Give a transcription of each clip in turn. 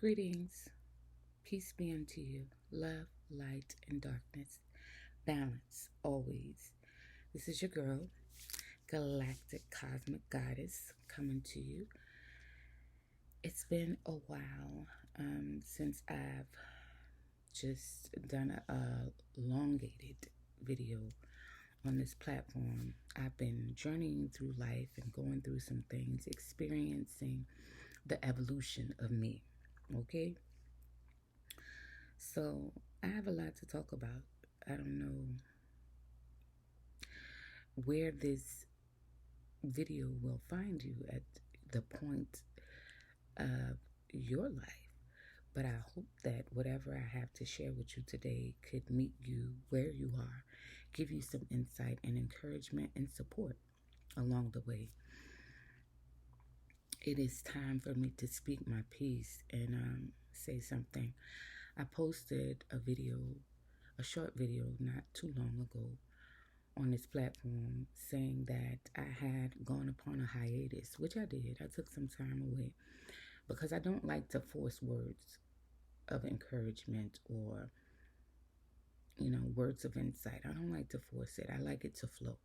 Greetings. Peace be unto you. Love, light, and darkness. Balance, always. This is your girl, Galactic Cosmic Goddess, coming to you. It's been a while since I've just done a elongated video on this platform. I've been journeying through life and going through some things, experiencing the evolution of me. Okay? So I have a lot to talk about. I don't know where this video will find you at the point of your life, but I hope that whatever I have to share with you today could meet you where you are, give you some insight and encouragement and support along the way. It is time for me to speak my piece and say something. I posted a short video not too long ago on this platform saying that I had gone upon a hiatus, which I did. I took some time away because I don't like to force words of encouragement or, words of insight. I don't like to force it. I like it to flow.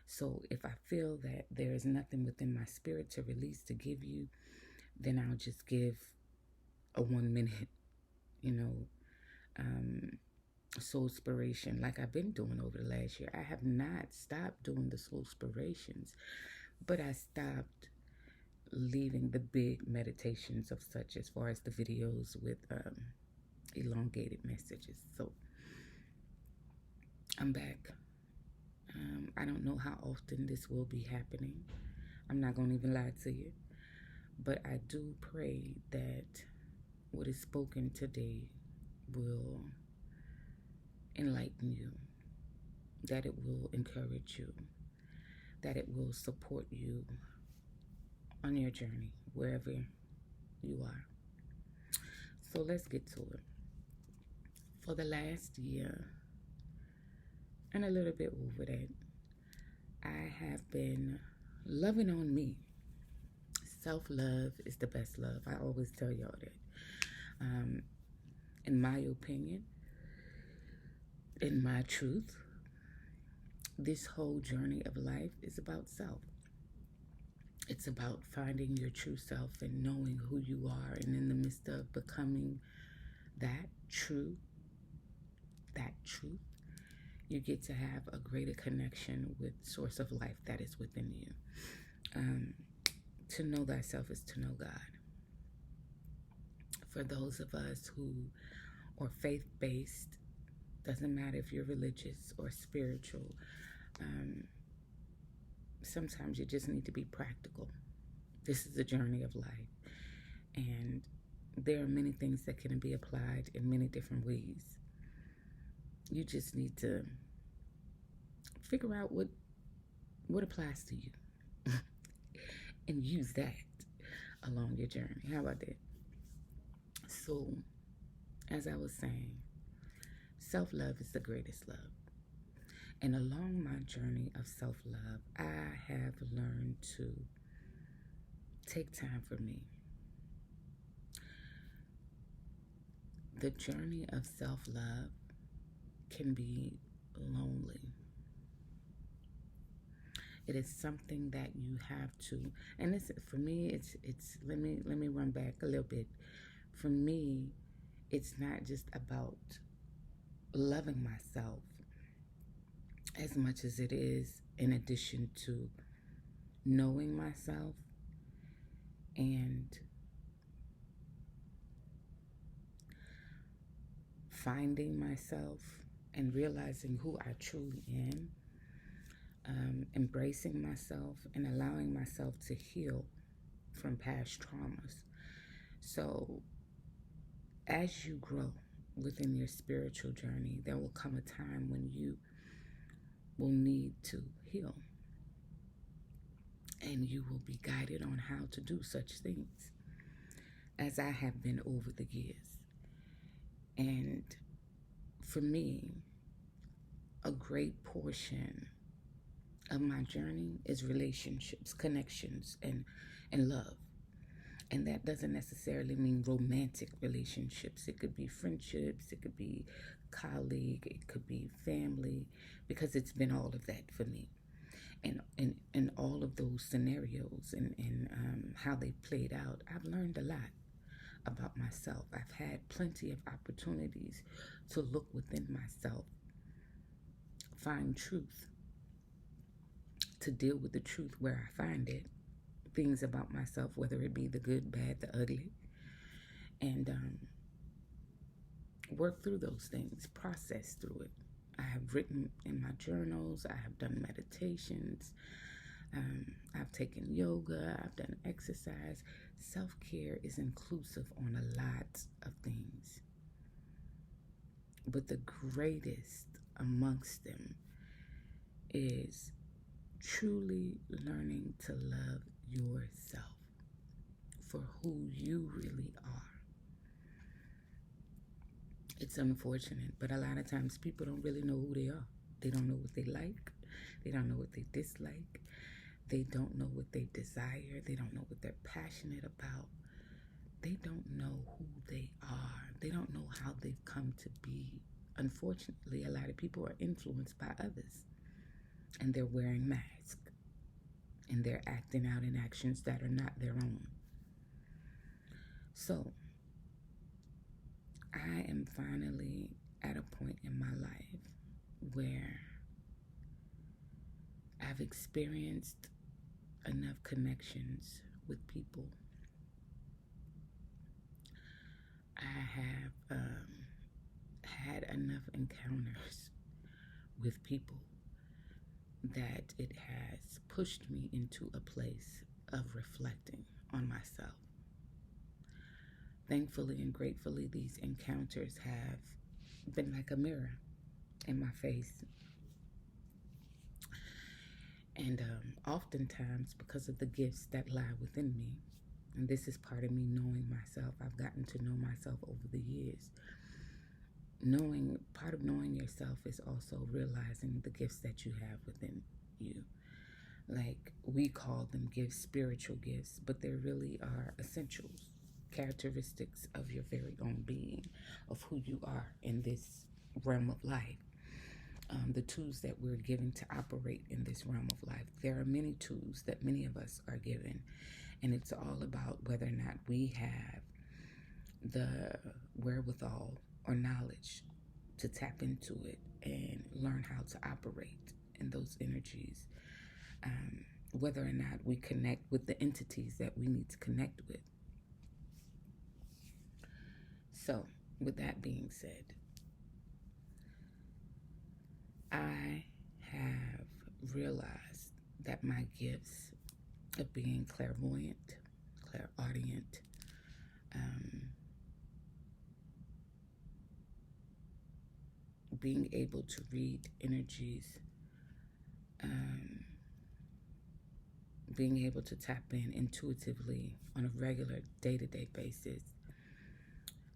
So if I feel that there is nothing within my spirit to release to give you, then I'll just give a 1 minute, soul inspiration like I've been doing over the last year. I have not stopped doing the soul inspirations, but I stopped leaving the big meditations of such as far as the videos with elongated messages. So I'm back. I don't know how often this will be happening. I'm not going to even lie to you. But I do pray that what is spoken today will enlighten you, that it will encourage you, that it will support you on your journey, wherever you are. So let's get to it. For the last year, and a little bit over that, I have been loving on me. Self-love is the best love. I always tell y'all that. In my opinion, in my truth, this whole journey of life is about self. It's about finding your true self and knowing who you are, and in the midst of becoming that truth, you get to have a greater connection with source of life that is within you. To know thyself is to know God. For those of us who are faith-based, doesn't matter if you're religious or spiritual, sometimes you just need to be practical. This is a journey of life, and there are many things that can be applied in many different ways. You just need to figure out what applies to you and use that along your journey. How about that? So, as I was saying, self-love is the greatest love. And along my journey of self-love, I have learned to take time for me. The journey of self-love can be lonely. It is something that you have to, and it's for me. It's let me run back a little bit. For me, it's not just about loving myself as much as it is in addition to knowing myself and finding myself and realizing who I truly am, embracing myself and allowing myself to heal from past traumas. So as you grow within your spiritual journey, there will come a time when you will need to heal, and you will be guided on how to do such things, as I have been over the years. And for me, a great portion of my journey is relationships, connections, and love. And that doesn't necessarily mean romantic relationships. It could be friendships, it could be colleague, it could be family, because it's been all of that for me. And in all of those scenarios and how they played out, I've learned a lot about myself. I've had plenty of opportunities to look within myself, find truth, to deal with the truth where I find it, things about myself, whether it be the good, bad, the ugly, and work through those things, process through it. I have written in my journals, I have done meditations, I've taken yoga, I've done exercise. Self-care is inclusive on a lot of things. But the greatest amongst them is truly learning to love yourself for who you really are. It's unfortunate, but a lot of times people don't really know who they are. They don't know what they like. They don't know what they dislike. They don't know what they desire. They don't know what they're passionate about. They don't know who they are. They don't know how they've come to be. Unfortunately, a lot of people are influenced by others, and they're wearing masks, and they're acting out in actions that are not their own. So, I am finally at a point in my life where I've experienced enough connections with people. I have had enough encounters with people that it has pushed me into a place of reflecting on myself. Thankfully and gratefully, these encounters have been like a mirror in my face. And oftentimes, because of the gifts that lie within me, and this is part of me knowing myself, I've gotten to know myself over the years. Part of knowing yourself is also realizing the gifts that you have within you. Like, we call them gifts, spiritual gifts, but they really are essentials, characteristics of your very own being, of who you are in this realm of life. The tools that we're given to operate in this realm of life. There are many tools that many of us are given, and it's all about whether or not we have the wherewithal or knowledge to tap into it and learn how to operate in those energies. Whether or not we connect with the entities that we need to connect with. So, with that being said, I have realized that my gifts of being clairvoyant, clairaudient, being able to read energies, being able to tap in intuitively on a regular day-to-day basis,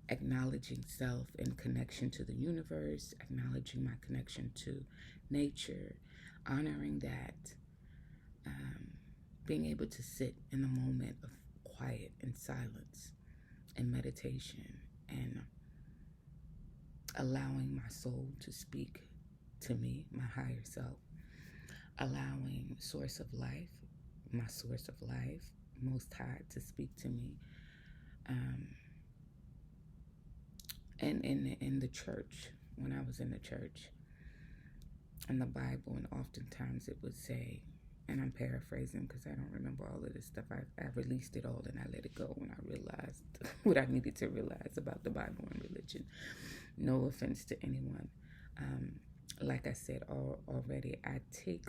acknowledging self in connection to the universe, acknowledging my connection to nature, honoring that, being able to sit in a moment of quiet and silence and meditation and allowing my soul to speak to me, my higher self, allowing source of life, my source of life, Most High, to speak to me. And in the church, when I was in the church, in the Bible, and oftentimes it would say, and I'm paraphrasing because I don't remember all of this stuff. I released it all and I let it go when I realized what I needed to realize about the Bible and religion. No offense to anyone. Like I said already, I take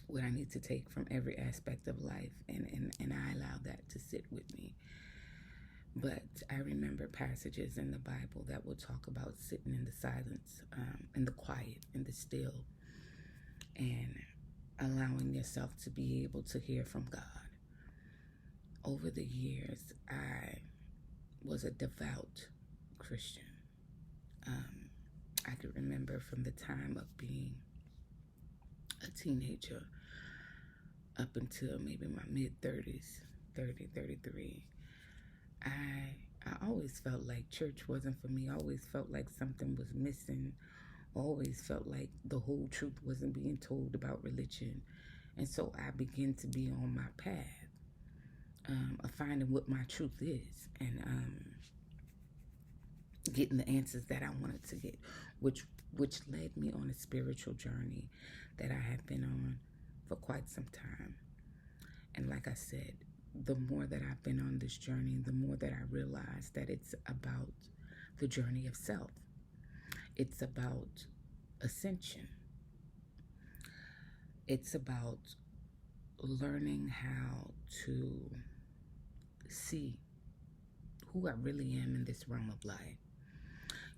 what I need to take from every aspect of life, and I allow that to sit with me. But I remember passages in the Bible that will talk about sitting in the silence, in the quiet, in the still, and allowing yourself to be able to hear from God. Over the years, I was a devout Christian. I could remember from the time of being a teenager up until maybe my mid-30s 30, 33, I always felt like church wasn't for me. I always felt like something was missing. Always felt like the whole truth wasn't being told about religion. And so I began to be on my path of finding what my truth is, and getting the answers that I wanted to get, which led me on a spiritual journey that I have been on for quite some time. And like I said, the more that I've been on this journey, the more that I realize that it's about the journey of self. It's about ascension. It's about learning how to see who I really am in this realm of life.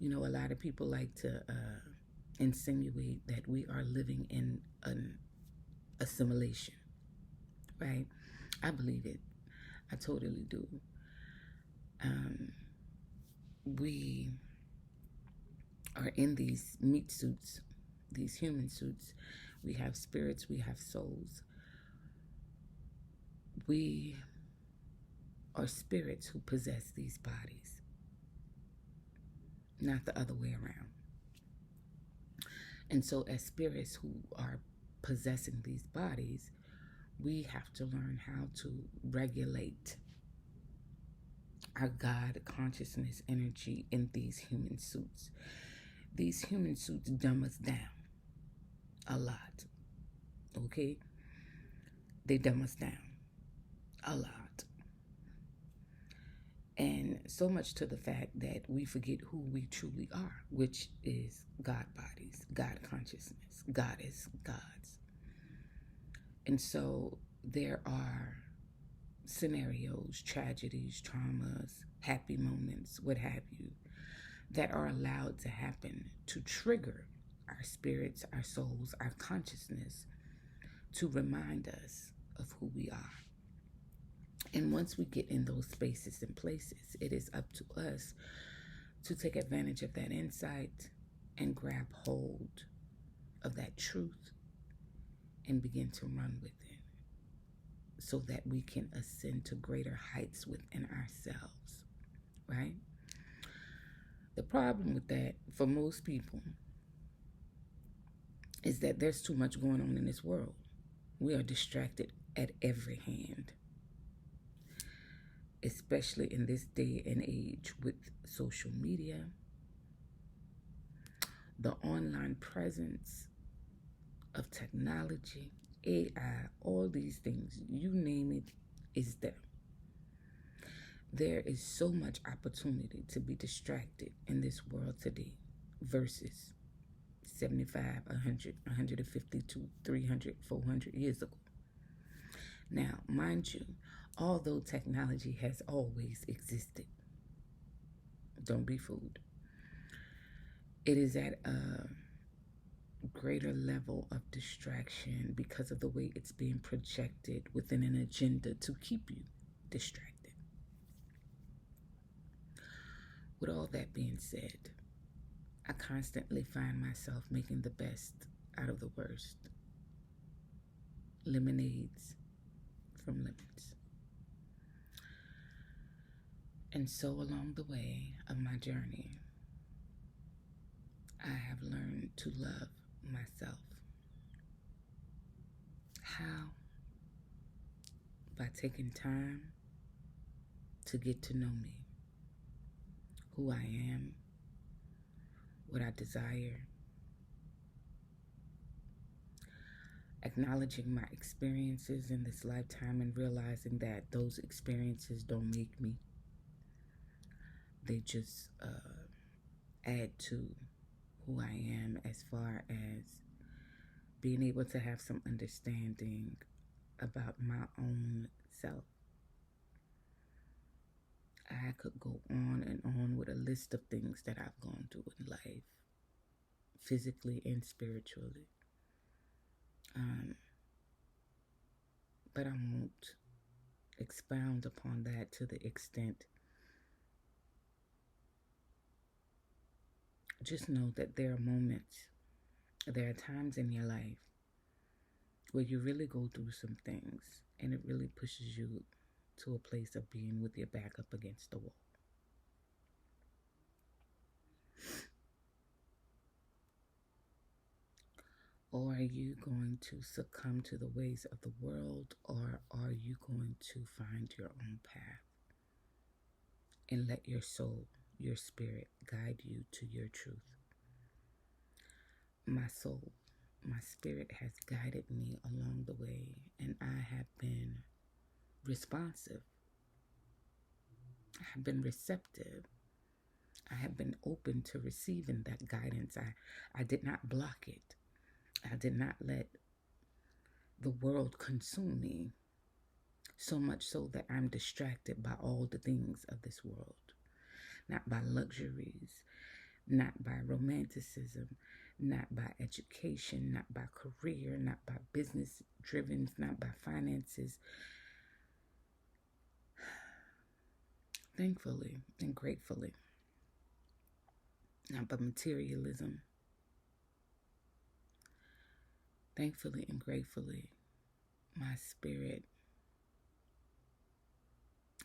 You know, a lot of people like to insinuate that we are living in an assimilation, right? I believe it. I totally do. We are in these meat suits, these human suits. We have spirits, we have souls. We are spirits who possess these bodies, not the other way around. And so as spirits who are possessing these bodies, we have to learn how to regulate our God consciousness energy in these human suits. These human suits dumb us down a lot, okay? They dumb us down a lot. And so much to the fact that we forget who we truly are, which is God bodies, God consciousness. God is God's. And so there are scenarios, tragedies, traumas, happy moments, what have you, that are allowed to happen to trigger our spirits, our souls, our consciousness, to remind us of who we are. And once we get in those spaces and places, it is up to us to take advantage of that insight and grab hold of that truth and begin to run with it, so that we can ascend to greater heights within ourselves, right? The problem with that for most people is that there's too much going on in this world. We are distracted at every hand, especially in this day and age with social media, the online presence of technology, AI, all these things, you name it, is there. There is so much opportunity to be distracted in this world today versus 75, 100, 150 to 300, 400 years ago. Now, mind you, although technology has always existed, don't be fooled, it is at a greater level of distraction because of the way it's being projected within an agenda to keep you distracted. With all that being said, I constantly find myself making the best out of the worst. Lemonades from lemons. And so along the way of my journey, I have learned to love myself. How? By taking time to get to know me, who I am, what I desire, acknowledging my experiences in this lifetime and realizing that those experiences don't make me. They just add to who I am as far as being able to have some understanding about my own self. I could go on and on with a list of things that I've gone through in life, physically and spiritually. But I won't expound upon that to the extent. Just know that there are moments, there are times in your life where you really go through some things and it really pushes you to a place of being with your back up against the wall? Or are you going to succumb to the ways of the world, or are you going to find your own path and let your soul, your spirit, guide you to your truth? My soul, my spirit has guided me along the way, and I have been responsive. I have been receptive. I have been open to receiving that guidance. I did not block it. I did not let the world consume me, so much so that I'm distracted by all the things of this world. Not by luxuries, not by romanticism, not by education, not by career, not by business driven, not by finances. Thankfully and gratefully, not by materialism. Thankfully and gratefully, my spirit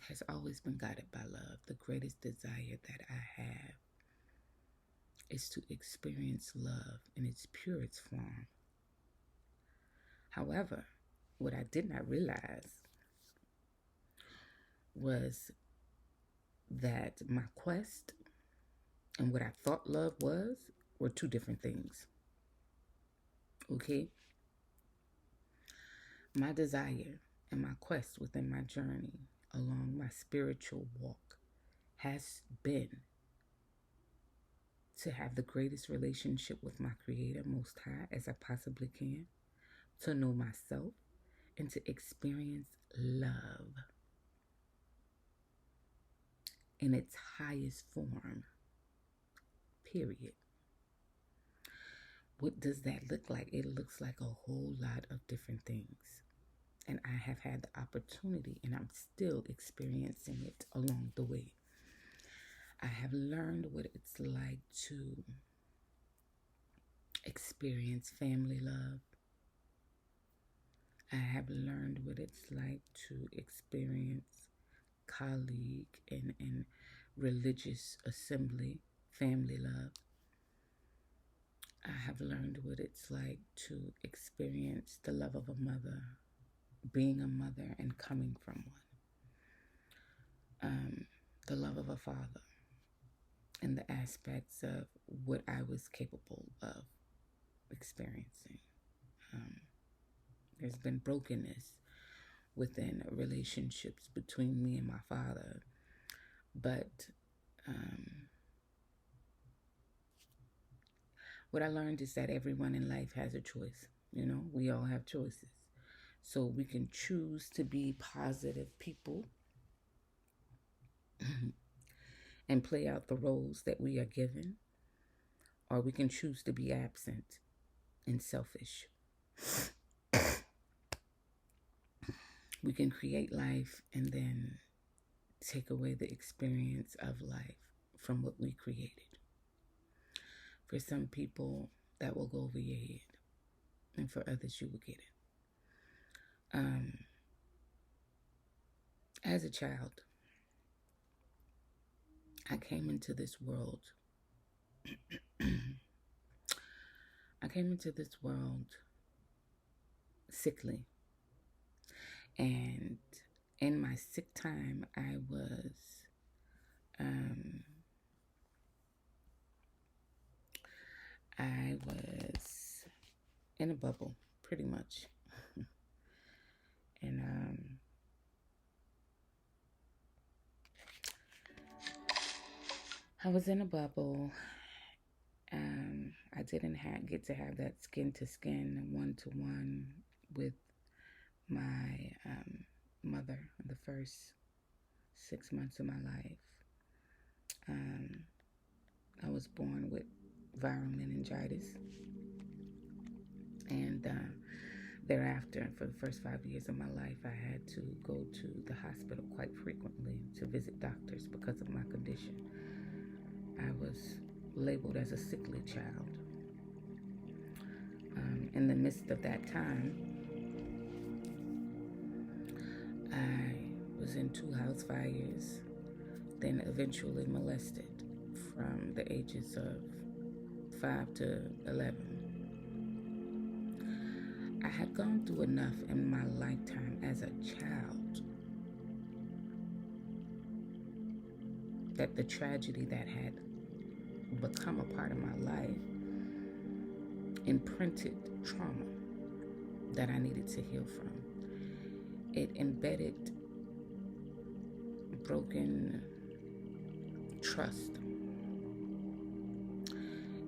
has always been guided by love. The greatest desire that I have is to experience love in its purest form. However, what I did not realize was that my quest and what I thought love was were two different things. Okay? My desire and my quest within my journey along my spiritual walk has been to have the greatest relationship with my Creator Most High as I possibly can, to know myself, and to experience love in its highest form, period. What does that look like? It looks like a whole lot of different things. And I have had the opportunity, and I'm still experiencing it along the way. I have learned what it's like to experience family love. I have learned what it's like to experience colleague and religious assembly family love. I have learned what it's like to experience the love of a mother, being a mother and coming from one. The love of a father, and the aspects of what I was capable of experiencing. There's been brokenness within relationships between me and my father, but what I learned is that everyone in life has a choice. You know, we all have choices. So we can choose to be positive people and play out the roles that we are given, or we can choose to be absent and selfish. We can create life and then take away the experience of life from what we created. For some people, that will go over your head, and for others, you will get it. As a child, I came into this world. I came into this world sickly. And in my sick time, I was in a bubble, pretty much. And I was in a bubble. I didn't get to have that skin-to-skin, one-to-one with my mother in the first 6 months of my life. I was born with viral meningitis, and thereafter, for the first 5 years of my life, I had to go to the hospital quite frequently to visit doctors because of my condition. I was labeled as a sickly child. In the midst of that time, I was in 2 house fires, then eventually molested from the ages of 5 to 11. I had gone through enough in my lifetime as a child that the tragedy that had become a part of my life imprinted trauma that I needed to heal from. It embedded broken trust.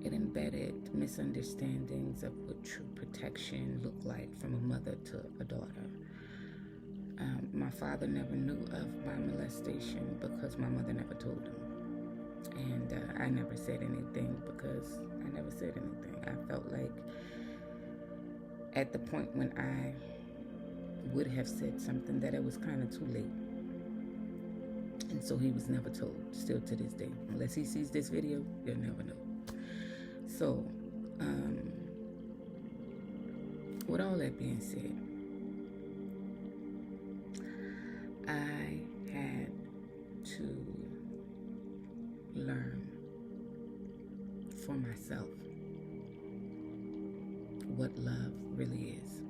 It embedded misunderstandings of what true protection looked like from a mother to a daughter. My father never knew of my molestation because my mother never told him. And I never said anything because I never said anything. I felt like at the point when I would have said something that it was kind of too late. And so he was never told, still to this day. Unless he sees this video, he'll never know. So, with all that being said, I had to learn for myself what love really is.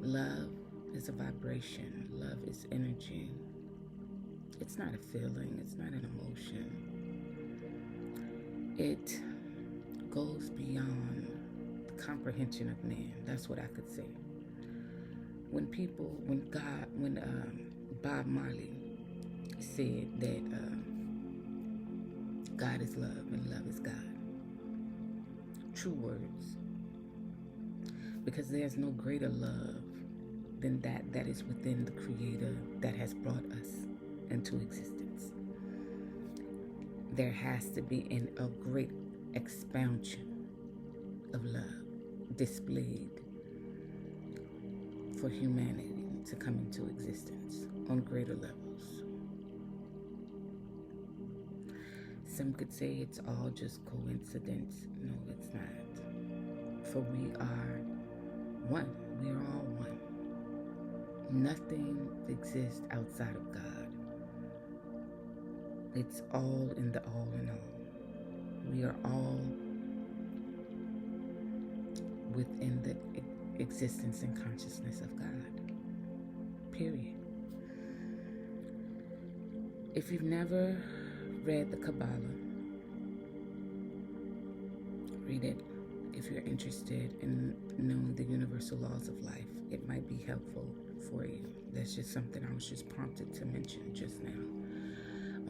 Love is a vibration. Love is energy. It's not a feeling. It's not an emotion. It goes beyond the comprehension of man. That's what I could say. When Bob Marley said that God is love and love is God. True words. Because there's no greater love than that is within the Creator that has brought us into existence. There has to be a great expansion of love displayed for humanity to come into existence on greater levels. Some could say it's all just coincidence. No, it's not. For we are one. We are all one. Nothing exists outside of God. It's all in the all in all. We are all within the existence and consciousness of God. Period. If you've never read the Kabbalah, read it. If you're interested in knowing the universal laws of life, it might be helpful for you. That's just something I was just prompted to mention just now.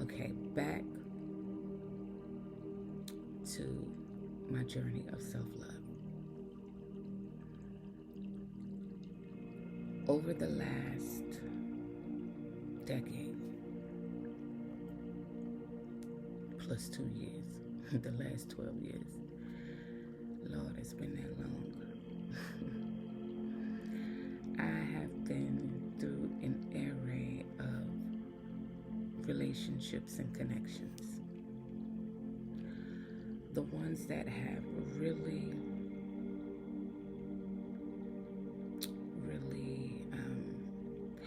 Okay, back to my journey of self-love. Over the last decade, plus 2 years, the last 12 years, Lord, it's been that long. I have been through an array of relationships and connections. The ones that have really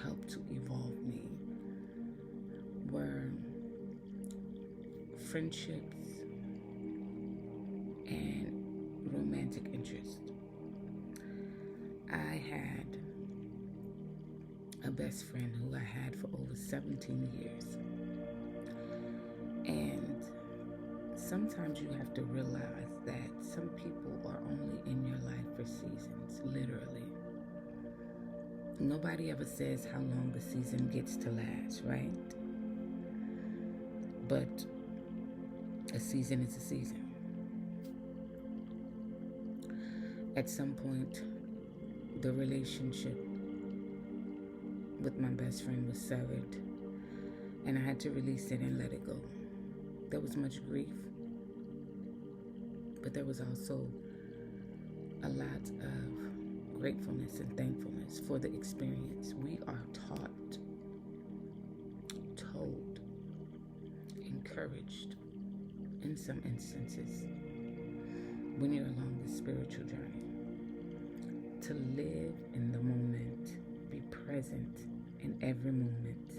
helped to evolve me were friendships and romantic interest. I had a best friend who I had for over 17 years. And sometimes you have to realize that some people are only in your life for seasons, literally. Nobody ever says how long the season gets to last, right? But a season is a season. At some point, the relationship with my best friend was severed, and I had to release it and let it go. There was much grief, but there was also a lot of gratefulness and thankfulness for the experience. We are taught, told, encouraged, in some instances, when you're along the spiritual journey, to live in the moment, be present, in every moment.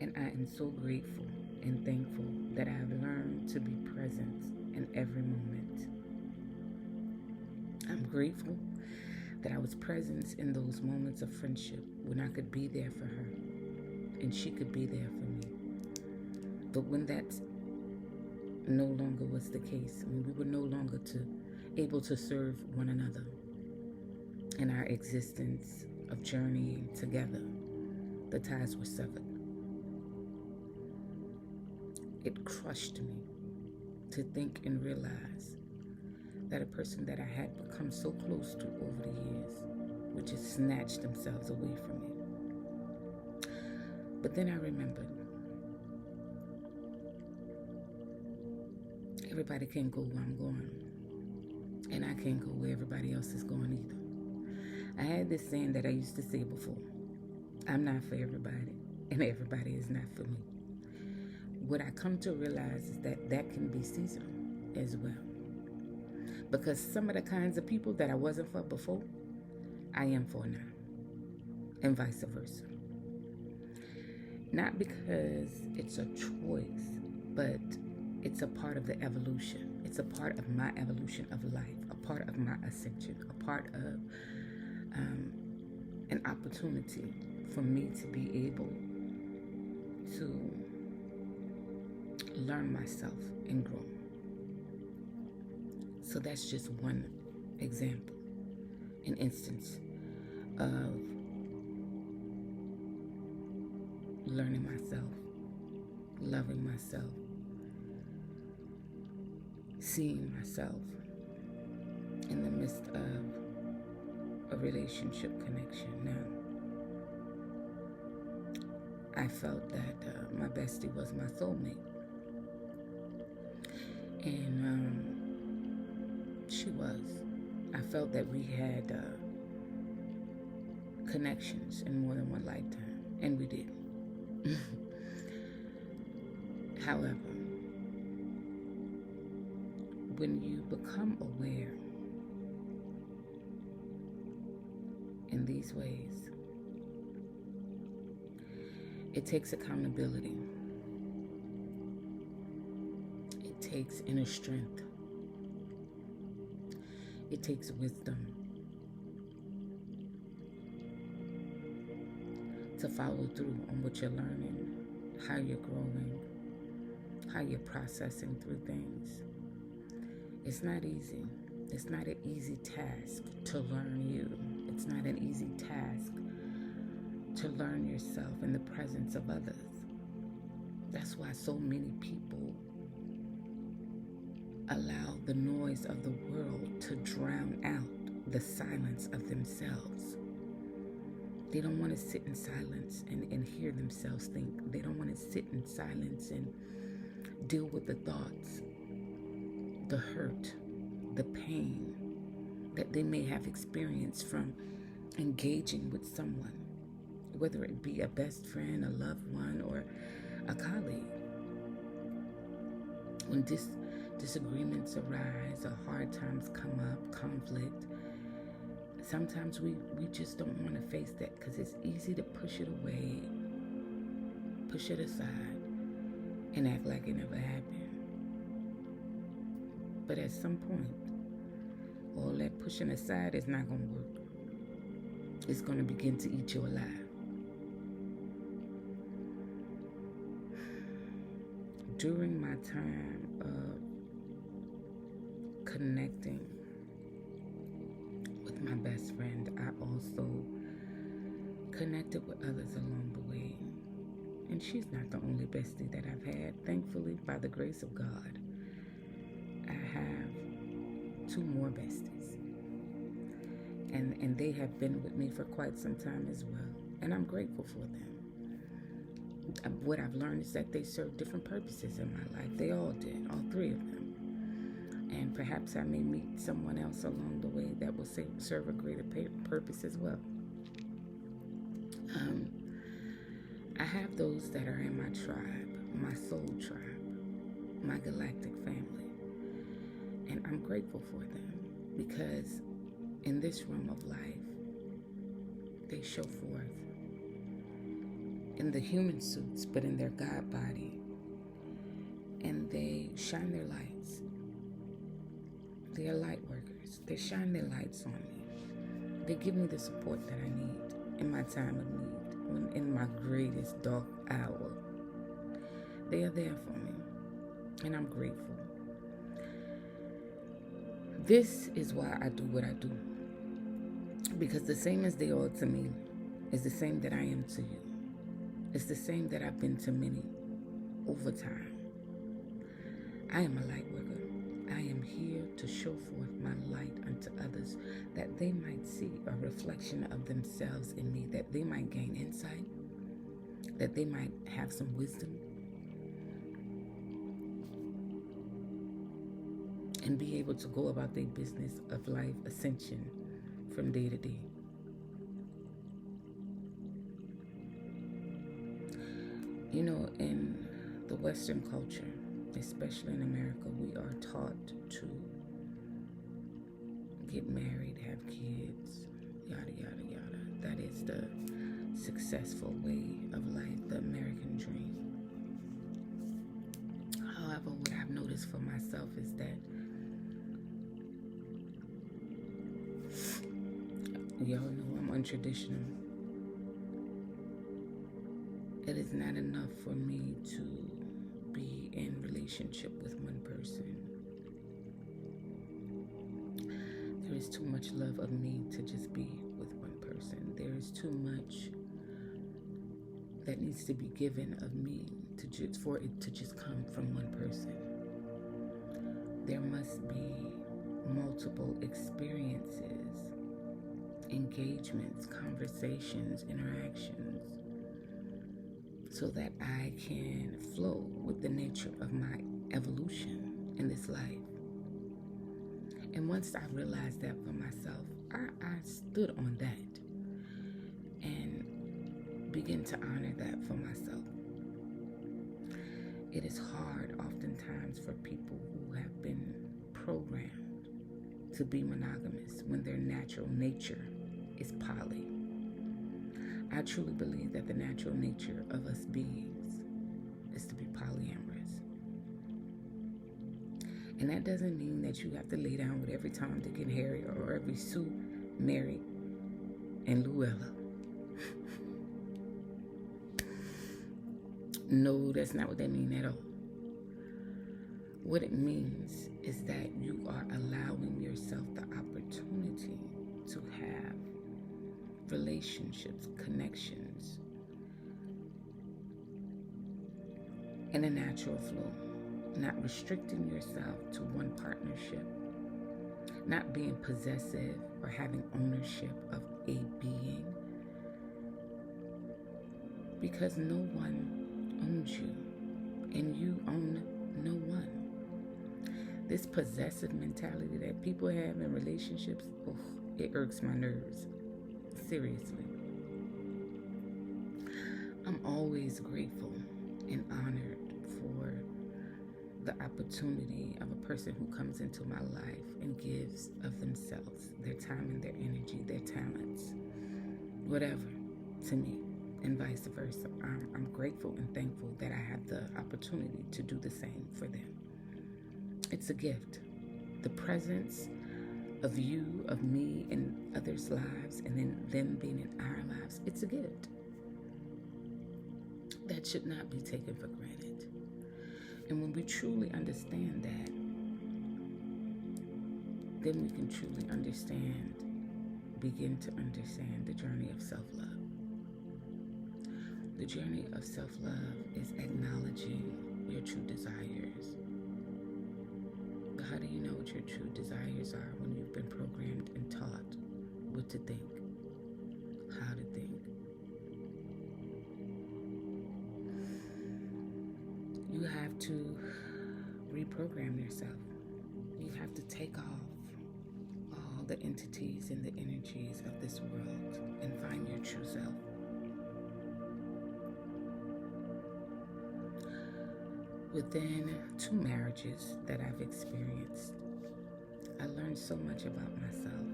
And I am so grateful and thankful that I have learned to be present in every moment. I'm grateful that I was present in those moments of friendship when I could be there for her and she could be there for me. But when that no longer was the case, when we were no longer able to serve one another in our existence of journeying together, the ties were severed. It crushed me to think and realize that a person that I had become so close to over the years would just snatch themselves away from me. But then I remembered, everybody can't go where I'm going, and I can't go where everybody else is going either. I had this saying that I used to say before: I'm not for everybody, and everybody is not for me. What I come to realize is that that can be seasonal as well. Because some of the kinds of people that I wasn't for before, I am for now, and vice versa. Not because it's a choice, but it's a part of the evolution. It's a part of my evolution of life, a part of my ascension, a part of an opportunity for me to be able to learn myself and grow. So that's just one example, an instance of learning myself, loving myself, seeing myself in the midst of a relationship connection. Now, I felt that my bestie was my soulmate. And she was. I felt that we had connections in more than one lifetime, and we did. However, when you become aware in these ways, it takes accountability. It takes inner strength. It takes wisdom to follow through on what you're learning, how you're growing, how you're processing through things. It's not easy. It's not an easy task to learn you. It's not an easy task to learn yourself in the presence of others. That's why so many people allow the noise of the world to drown out the silence of themselves. They don't want to sit in silence and hear themselves think. They don't want to sit in silence and deal with the thoughts, the hurt, the pain that they may have experienced from engaging with someone, whether it be a best friend, a loved one, or a colleague. When disagreements arise or hard times come up, conflict, sometimes we just don't want to face that because it's easy to push it away, push it aside, and act like it never happened. But at some point, all that pushing aside is not going to work. It's going to begin to eat you alive. During my time of connecting with my best friend, I also connected with others along the way. And she's not the only bestie that I've had. Thankfully, by the grace of God, I have 2 more besties. And they have been with me for quite some time as well. And I'm grateful for them. What I've learned is that they serve different purposes in my life. They all did, all 3 of them. And perhaps I may meet someone else along the way that will serve a greater purpose as well. I have those that are in my tribe, my soul tribe, my galactic family. And I'm grateful for them because in this realm of life, they show forth in the human suits, but in their God body. And they shine their lights. They are light workers. They shine their lights on me. They give me the support that I need in my time of need, when in my greatest dark hour. They are there for me, and I'm grateful. This is why I do what I do. Because the same as they are to me is the same that I am to you. It's the same that I've been to many over time. I am a light worker. I am here to show forth my light unto others, that they might see a reflection of themselves in me, that they might gain insight, that they might have some wisdom, and be able to go about their business of life ascension from day to day. You know, in the Western culture, especially in America, we are taught to get married, have kids, yada, yada, yada. That is the successful way of life, the American dream. However, what I've noticed for myself is that y'all know I'm untraditional. It is not enough for me to be in relationship with one person. There is too much love of me to just be with one person. There is too much that needs to be given of me for it to just come from one person. There must be multiple experiences, engagements, conversations, interactions, so that I can flow with the nature of my evolution in this life. And once I realized that for myself, I stood on that and began to honor that for myself. It is hard oftentimes for people who have been programmed to be monogamous when their natural nature is poly. I truly believe that the natural nature of us beings is to be polyamorous. And that doesn't mean that you have to lay down with every Tom, Dick, and Harry, or every Sue, Mary, and Luella. No, that's not what that means at all. What it means is that you are allowing yourself the opportunity to have relationships, connections, in a natural flow, not restricting yourself to one partnership, not being possessive or having ownership of a being, because no one owns you and you own no one. This possessive mentality that people have in relationships, it irks my nerves. Seriously. I'm always grateful and honored for the opportunity of a person who comes into my life and gives of themselves, their time and their energy, their talents, whatever, to me, and vice versa. I'm grateful and thankful that I have the opportunity to do the same for them. It's a gift. The presence of you, of me, in others' lives, and then them being in our lives, it's a gift. That should not be taken for granted. And when we truly understand that, then we can truly begin to understand the journey of self-love. The journey of self-love is acknowledging your true desires. But how do you know what your true desires are when you've been programmed and taught what to think, how to think? You have to reprogram yourself. You have to take off all the entities and the energies of this world and find your true self. Within 2 marriages that I've experienced, I learned so much about myself.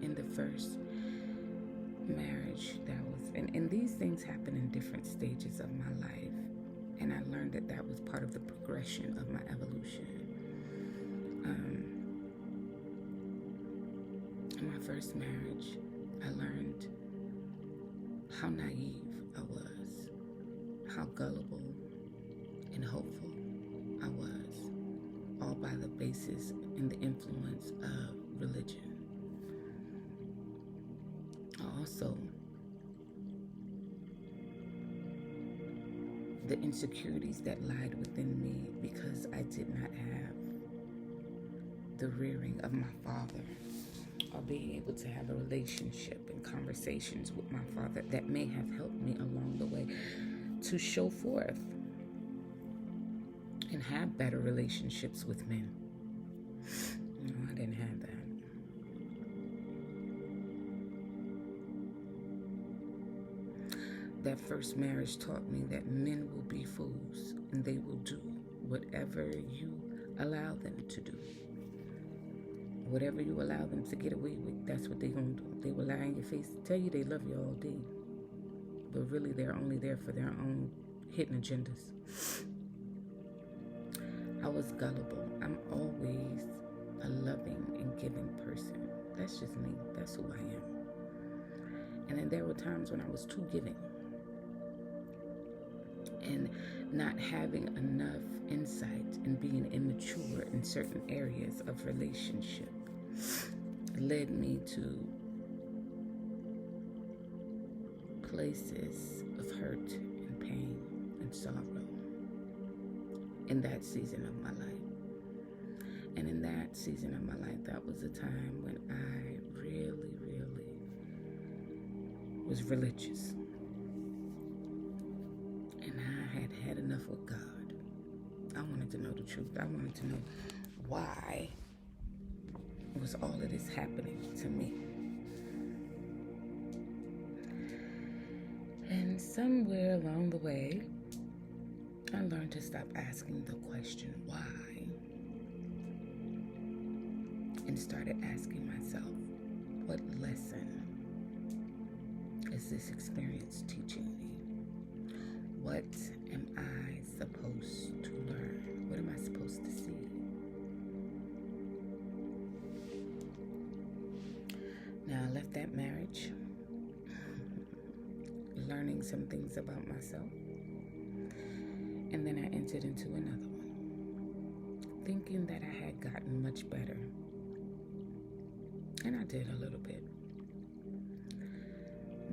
In the first, marriage that was, and these things happen in different stages of my life, and I learned that that was part of the progression of my evolution. In my first marriage, I learned how naive I was, how gullible and hopeful I was, all by the basis and the influence of religion. Also, the insecurities that lied within me because I did not have the rearing of my father, or being able to have a relationship and conversations with my father that may have helped me along the way to show forth and have better relationships with men. No, I didn't have that. That first marriage taught me that men will be fools and they will do whatever you allow them to do. Whatever you allow them to get away with, that's what they're going to do. They will lie in your face, tell you they love you all day, but really they're only there for their own hidden agendas. I was gullible. I'm always a loving and giving person. That's just me. That's who I am. And then there were times when I was too giving, and not having enough insight and being immature in certain areas of relationship led me to places of hurt and pain and sorrow in that season of my life. And in that season of my life, that was a time when I really, really was religious. And I had enough with God. I wanted to know the truth. I wanted to know why was all of this happening to me. And somewhere along the way, I learned to stop asking the question why and started asking myself, what lesson is this experience teaching me? What am I supposed to learn? What am I supposed to see? Now, I left that marriage learning some things about myself. And then I entered into another one, thinking that I had gotten much better. And I did a little bit.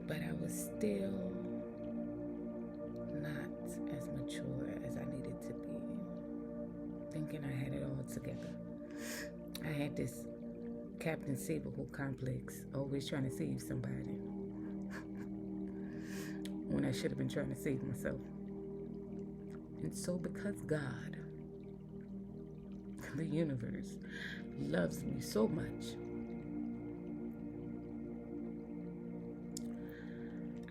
But I was still not as mature as I needed to be, thinking I had it all together. I had this Captain Saberhook complex, always trying to save somebody, when I should have been trying to save myself. And so because God, the universe, loves me so much,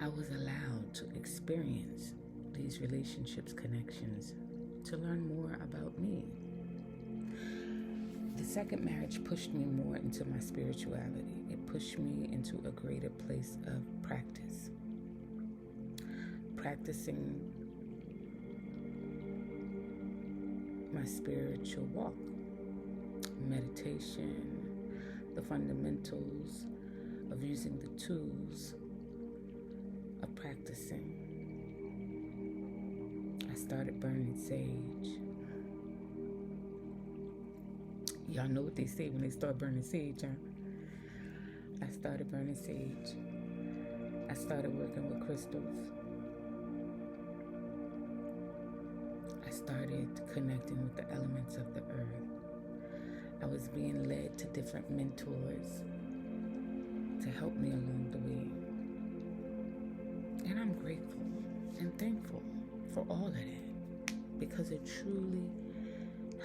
I was allowed to experience these relationships, connections, to learn more about me. The second marriage pushed me more into my spirituality. It pushed me into a greater place of practice. Practicing my spiritual walk, meditation, the fundamentals of using the tools of practicing. I started burning sage. Y'all know what they say when they start burning sage, huh? I started burning sage. I started working with crystals. I started connecting with the elements of the earth. I was being led to different mentors to help me along the way. And I'm grateful and thankful for all of that, because it truly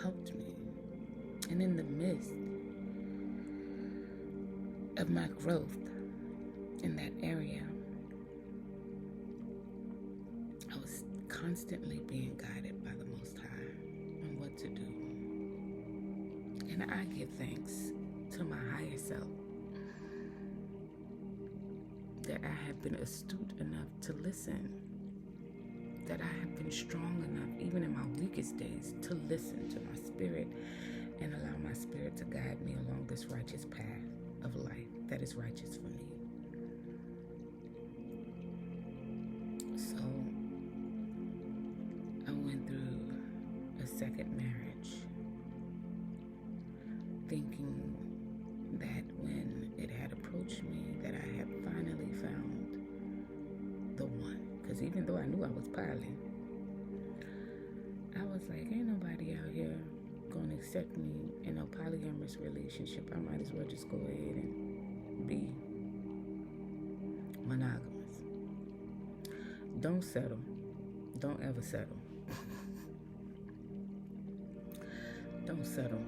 helped me. And in the midst of my growth in that area, I was constantly being guided by the Most High on what to do. And I give thanks to my higher self that I have been astute enough to listen, that I have been strong enough, even in my weakest days, to listen to my spirit and allow my spirit to guide me along this righteous path of life that is righteous for me. So I went through a second marriage, thinking that when it had approached me that I had finally found the one. Because even though I knew I was piling, I was like, ain't nobody out here gonna accept me in a polyamorous relationship. I might as well just go ahead and be monogamous. Don't settle. Don't ever settle. Don't settle.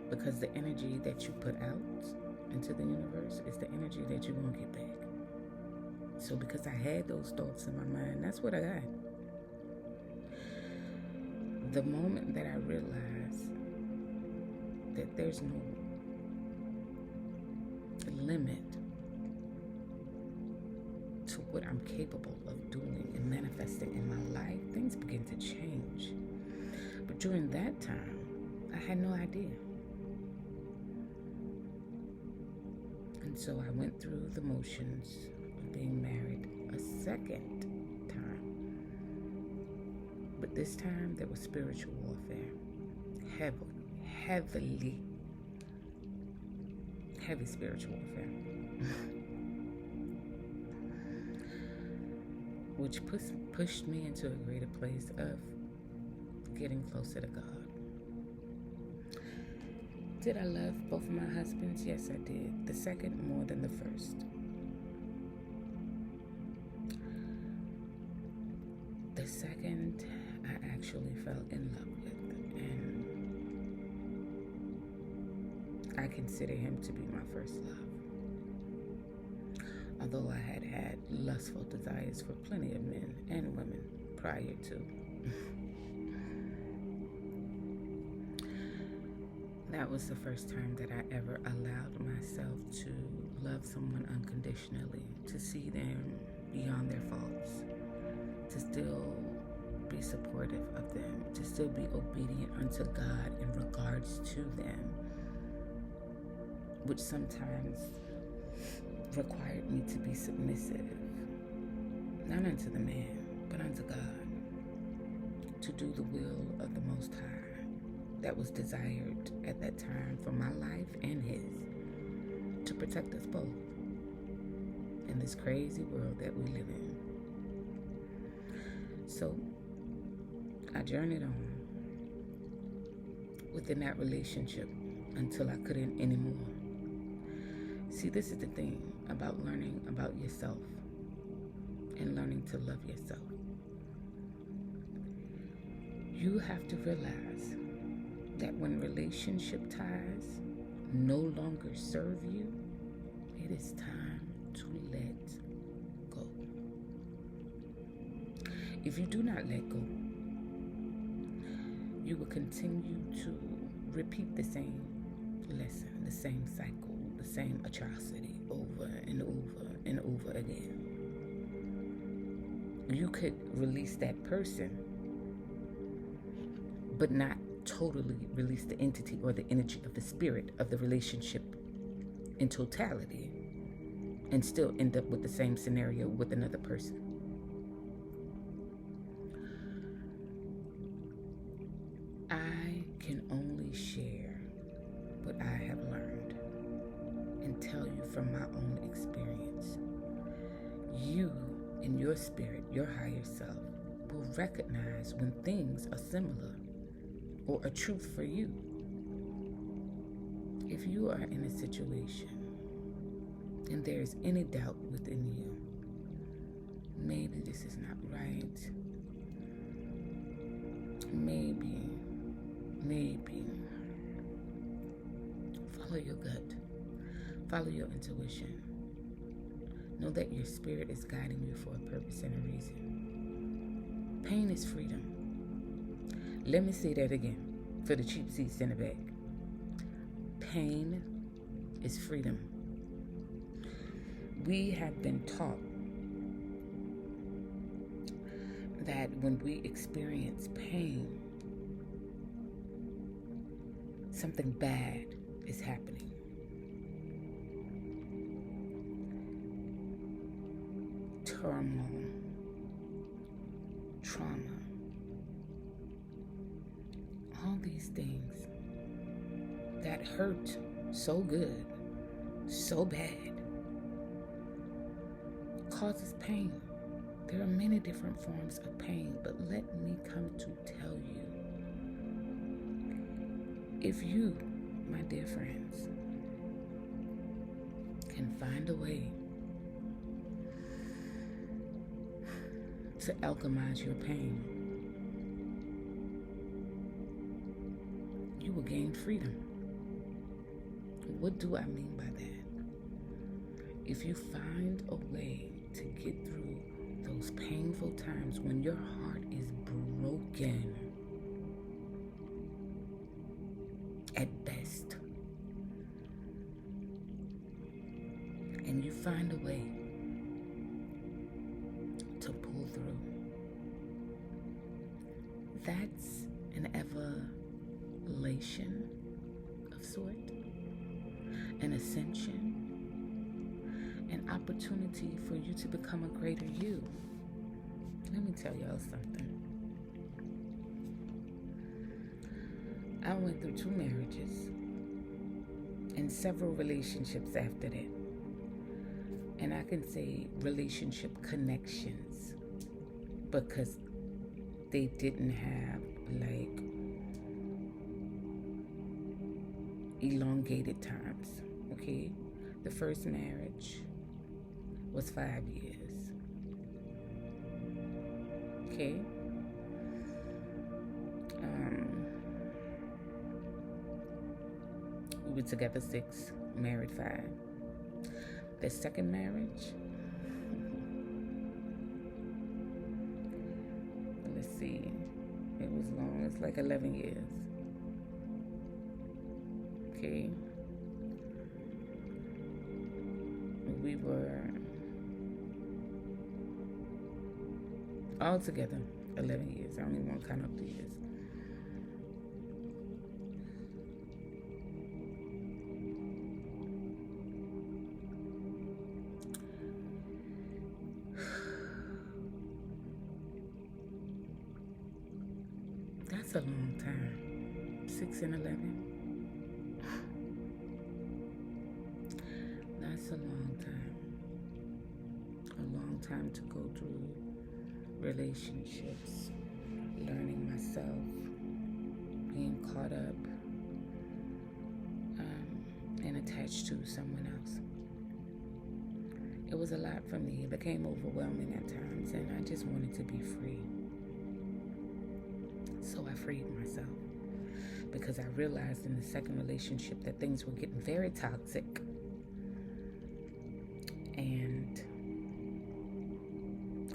Because the energy that you put out into the universe is the energy that you're going to get back. So because I had those thoughts in my mind, that's what I got. The moment that I realized that there's no limit to what I'm capable of doing and manifesting in my life, things begin to change. But during that time, I had no idea. And so I went through the motions of being married a second time. But this time there was spiritual warfare. Heavy spiritual warfare. Which pushed me into a greater place of getting closer to God. Did I love both of my husbands? Yes, I did. The second more than the first. The second I actually fell in love with, and I consider him to be my first love. Although I had lustful desires for plenty of men and women prior to. That was the first time that I ever allowed myself to love someone unconditionally, to see them beyond their faults, to still be supportive of them, to still be obedient unto God in regards to them, which sometimes required me to be submissive, not unto the man, but unto God, to do the will of the Most High that was desired at that time for my life and his, to protect us both in this crazy world that we live in. So I journeyed on within that relationship until I couldn't anymore. See, this is the thing about learning about yourself and learning to love yourself. You have to realize that when relationship ties no longer serve you, it is time to let go. If you do not let go, you will continue to repeat the same lesson, the same cycle, the same atrocity over and over and over again. You could release that person, but not totally release the entity or the energy of the spirit of the relationship in totality, and still end up with the same scenario with another person. I can only share what I have learned and tell you from my own experience. You, in your spirit, your higher self, will recognize when things are similar or a truth for you. If you are in a situation and there is any doubt within you, maybe this is not right, maybe, follow your gut, follow your intuition. Know that your spirit is guiding you for a purpose and a reason. Pain is freedom. Let me say that again for the cheap seats in the back. Pain is freedom. We have been taught that when we experience pain, something bad is happening. Turmoil, trauma, all these things that hurt so good, so bad, causes pain. There are many different forms of pain, but let me come to tell you, if you, my dear friends, can find a way to alchemize your pain, you will gain freedom. What do I mean by that? If you find a way to get through those painful times when your heart is broken at best, and you find a way to pull through, that's an elevation of sort, an ascension, an opportunity for you to become a greater you. Let me tell y'all something. I went through 2 marriages and several relationships after that. And I can say relationship connections because they didn't have like elongated times, okay? The first marriage was 5 years, okay? We were together 6, married 5. The second marriage, let's see, it was long, it's like 11 years, okay? We were all together 11 years. I don't even want to count up the years. That's a long time. 6 and 11. That's a long time. A long time to go through relationships, learning myself, being caught up and attached to someone else. It was a lot for me. It became overwhelming at times, and I just wanted to be free. So I freed myself because I realized in the second relationship that things were getting very toxic, and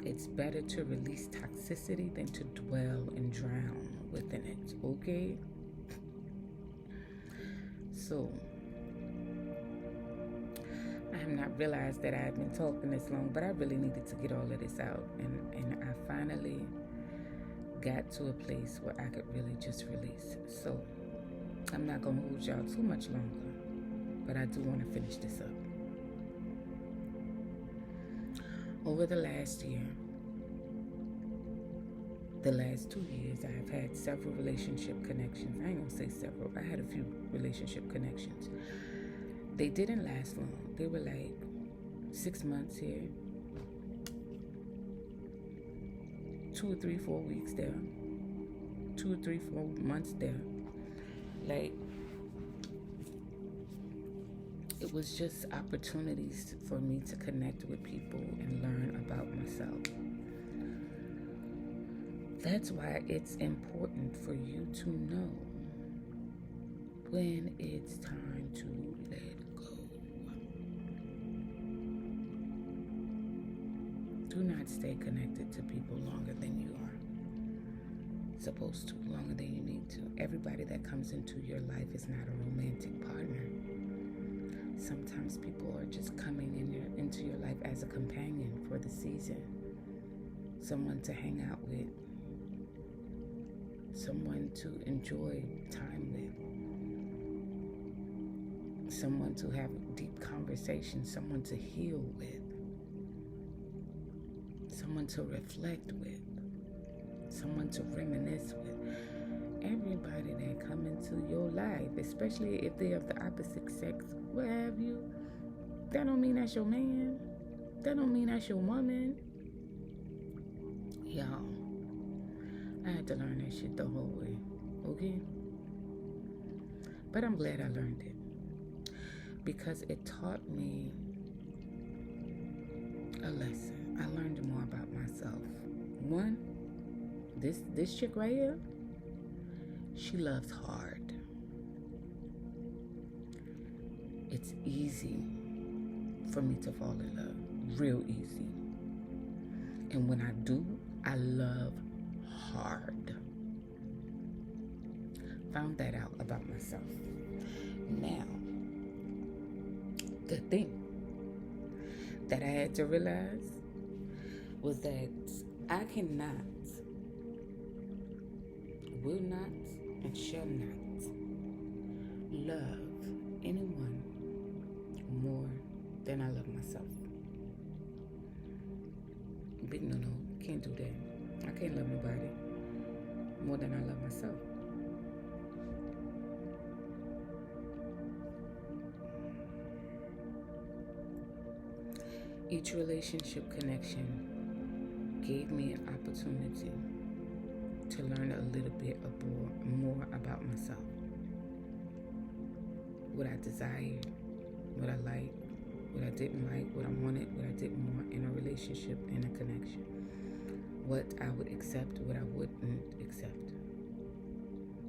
it's better to release toxicity than to dwell and drown within it, okay? So I have not realized that I had been talking this long, but I really needed to get all of this out, and I finally got to a place where I could really just release. So I'm not going to hold y'all too much longer, but I do want to finish this up. Over the last year, the last 2 years, I have had several relationship connections. I ain't going to say several. I had a few relationship connections. They didn't last long. They were like 6 months here, 2 or 3, 4 weeks there, 2 or 3, 4 months there. Like, it was just opportunities for me to connect with people and learn about myself. That's why it's important for you to know when it's time to let go. Do not stay connected to people longer than you are supposed to, longer than you need to. Everybody that comes into your life is not a romantic partner. Sometimes people are just coming into your life as a companion for the season. Someone to hang out with. Someone to enjoy time with. Someone to have deep conversations. Someone to heal with. Someone to reflect with. Someone to reminisce with. Everybody that come into your life, especially if they're of the opposite sex, what have you, that don't mean that's your man. That don't mean that's your woman. Y'all, I had to learn that shit the whole way, okay? But I'm glad I learned it, because it taught me a lesson. I learned more about myself. One, this chick right here, she loves hard. It's easy for me to fall in love. Real easy. And when I do, I love hard. Found that out about myself. Now, the thing that I had to realize was that I cannot, will not, and shall not love anyone more than I love myself. Big no, can't do that. I can't love nobody more than I love myself. Each relationship connection gave me an opportunity to learn a little bit more about myself. What I desired, what I liked, what I didn't like, what I wanted, what I didn't want in a relationship, in a connection. What I would accept, what I wouldn't accept.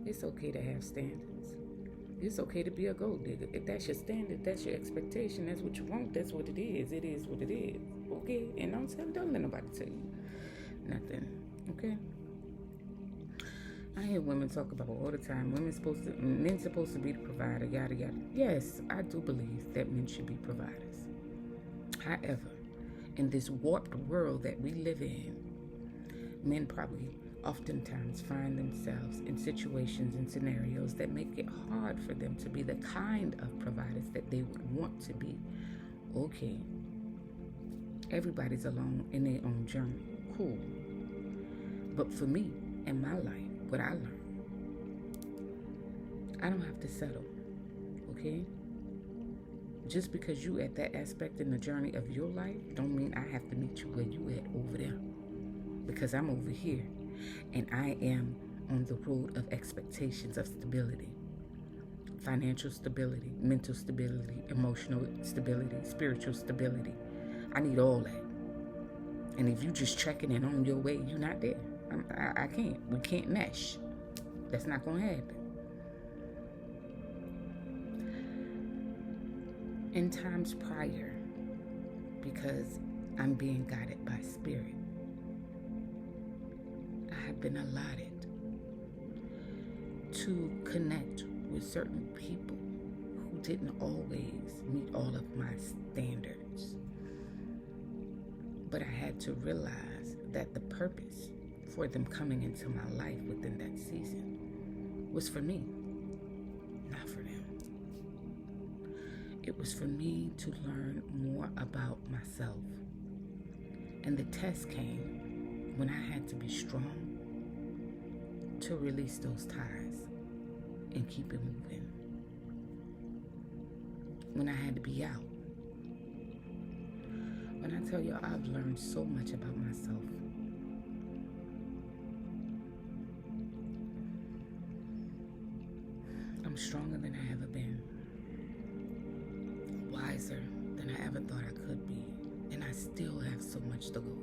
It's okay to have standards. It's okay to be a gold digger. If that's your standard, that's your expectation, that's what you want, that's what it is. It is what it is. Okay? And don't let nobody tell you nothing. Okay? I hear women talk about all the time, men's supposed to be the provider, yada yada. Yes, I do believe that men should be providers. However, in this warped world that we live in, men probably oftentimes find themselves in situations and scenarios that make it hard for them to be the kind of providers that they would want to be. Okay, everybody's alone in their own journey. Cool. But for me, in my life, what I learned, I don't have to settle, okay? Just because you at that aspect in the journey of your life don't mean I have to meet you where you at over there. Because I'm over here, and I am on the road of expectations of stability. Financial stability, mental stability, emotional stability, spiritual stability. I need all that. And if you just trekking it on your way, you're not there. I can't. We can't mesh. That's not going to happen. In times prior, because I'm being guided by spirit, I have been allotted to connect with certain people who didn't always meet all of my standards. But I had to realize that the purpose for them coming into my life within that season was for me, not for them. It was for me to learn more about myself. And the test came when I had to be strong to release those ties and keep it moving. When I had to be out. When I tell y'all, I've learned so much about myself. I'm stronger than I ever been. Wiser than I ever thought I could be. And I still have so much to go.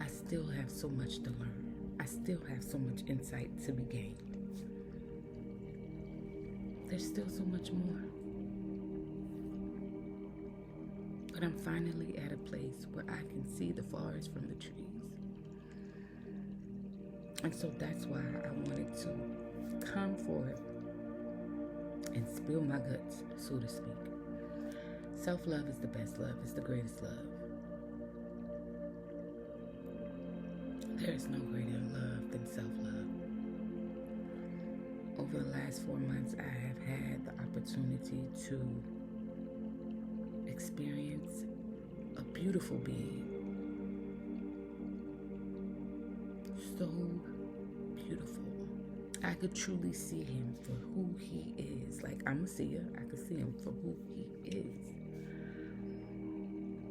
I still have so much to learn. I still have so much insight to be gained. There's still so much more. But I'm finally at a place where I can see the forest from the trees. And so that's why I wanted to come forth and spill my guts, so to speak, Self-love is the best love. It's the greatest love. There is no greater love than self-love. Over the last 4 months, I have had the opportunity to experience a beautiful being. So beautiful. I could truly see him for who he is. Like, I'm a seer. I could see him for who he is.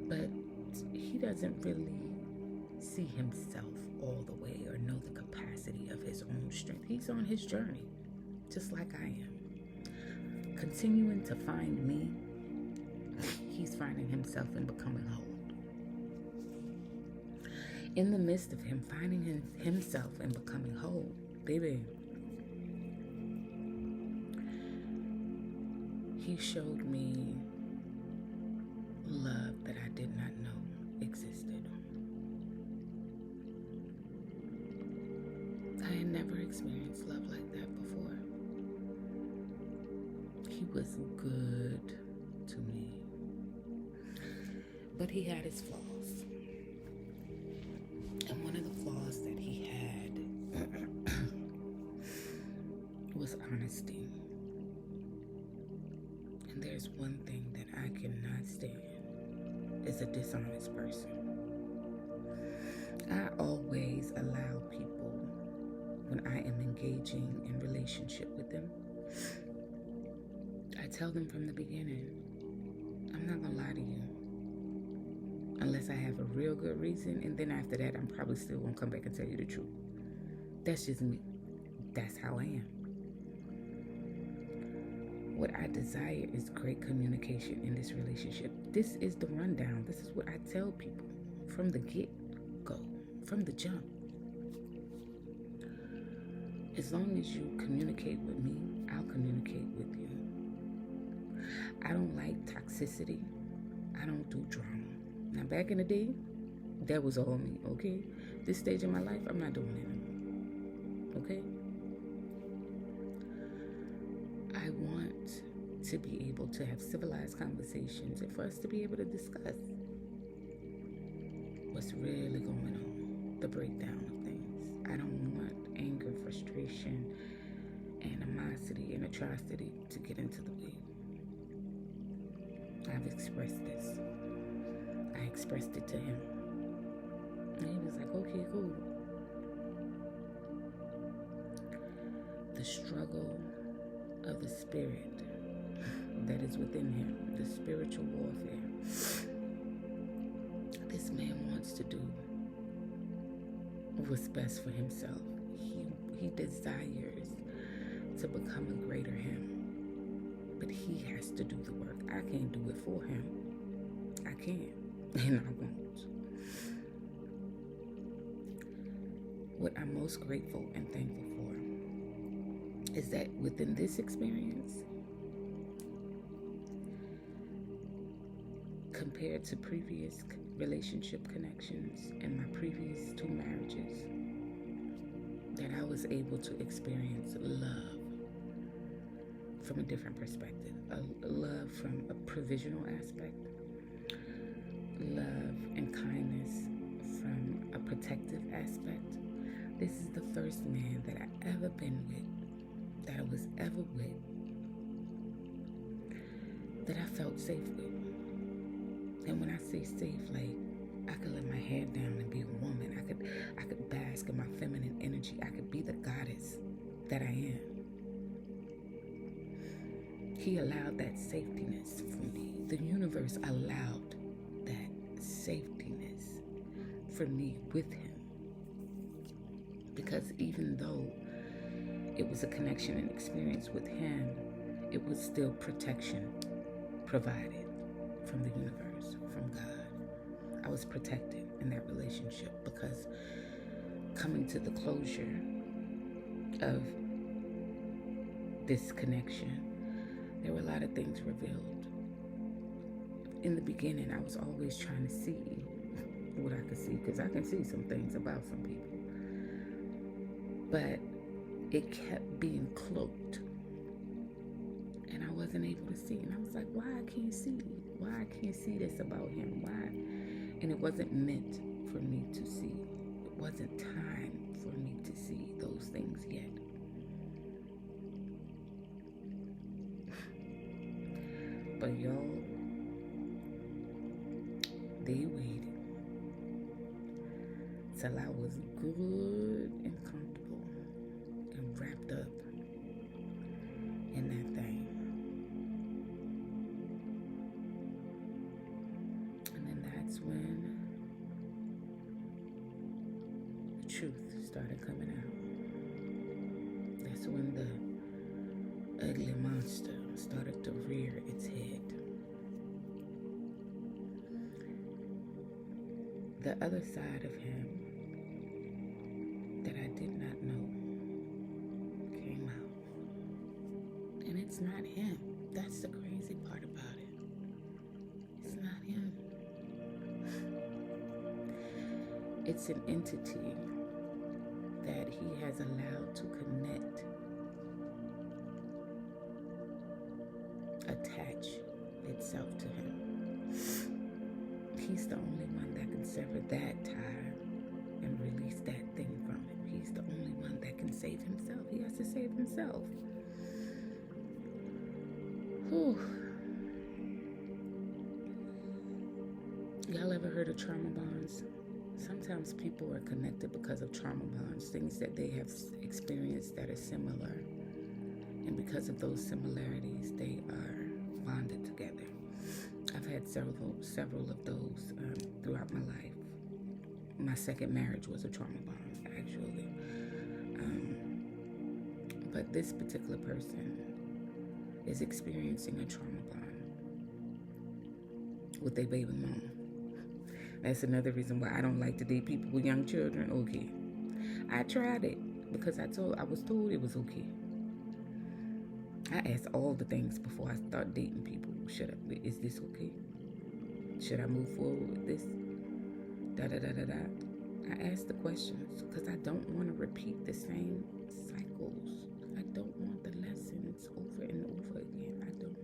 But he doesn't really see himself all the way or know the capacity of his own strength. He's on his journey, just like I am. Continuing to find me, he's finding himself and becoming whole. In the midst of him finding himself and becoming whole, baby, he showed me love that I did not know existed. I had never experienced love like that before. He was good to me, but he had his flaws. And one of the flaws that he had was honesty. And there's one thing that I cannot stand, is a dishonest person. I always allow people, when I am engaging in relationship with them, I tell them from the beginning, I'm not gonna lie to you unless I have a real good reason, and then after that I'm probably still gonna come back and tell you the truth. That's just me. That's how I am. What I desire is great communication in this relationship. This is the rundown. This is what I tell people from the get-go, from the jump. As long as you communicate with me, I'll communicate with you. I don't like toxicity. I don't do drama. Now, back in the day, that was all me, okay? This stage in my life, I'm not doing it anymore, okay? I want to be able to have civilized conversations and for us to be able to discuss what's really going on, the breakdown of things. I don't want anger, frustration, animosity, and atrocity to get into the way. I've expressed this. I expressed it to him. And he was like, okay, cool. The struggle of the spirit that is within him, the spiritual warfare. This man wants to do what's best for himself. He desires to become a greater him, but he has to do the work. I can't do it for him. I can't, and I won't. What I'm most grateful and thankful for is that within this experience, compared to previous relationship connections and my previous 2 marriages, that I was able to experience love from a different perspective. A love from a provisional aspect. Love and kindness from a protective aspect. This is the first man that I ever been with, that I was ever with, that I felt safe with. And when I say safe, like, I could let my hair down and be a woman. I could bask in my feminine energy. I could be the goddess that I am. He allowed that safetiness for me. The universe allowed that safetiness for me with him. Because even though it was a connection and experience with him, it was still protection provided from the universe, from God. I was protected in that relationship because coming to the closure of this connection, there were a lot of things revealed. In the beginning, I was always trying to see what I could see, because I can see some things about some people. But it kept being cloaked. And I wasn't wasn't able to see. And I was like, why I can't see? Why I can't see this about him? Why? And it wasn't meant for me to see. It wasn't time for me to see those things yet. But y'all, they waited till I was good and comfortable and wrapped up in that thing. And then that's when the truth started coming out. That's when the ugly monster started to rear its head. The other side of him that I did not know came out. And it's not him. That's the crazy part about it. It's not him. It's an entity that he has allowed to connect, attach itself to him. He's the only one that can sever that tie and release that thing from him. He's the only one that can save himself. He has to save himself. Whew. Y'all ever heard of trauma bonds? Sometimes people are connected because of trauma bonds, things that they have experienced that are similar. And because of those similarities, they are bonded together. I've had several of those throughout my life. My second marriage was a trauma bond, actually. But this particular person is experiencing a trauma bond with their baby mom. That's another reason why I don't like to date people with young children. Okay. I tried it because I was told it was okay. I asked all the things before I start dating people. Is this okay? Should I move forward with this? Da-da-da-da-da. I asked the questions because I don't want to repeat the same cycles. I don't want the lessons over and over again. I don't.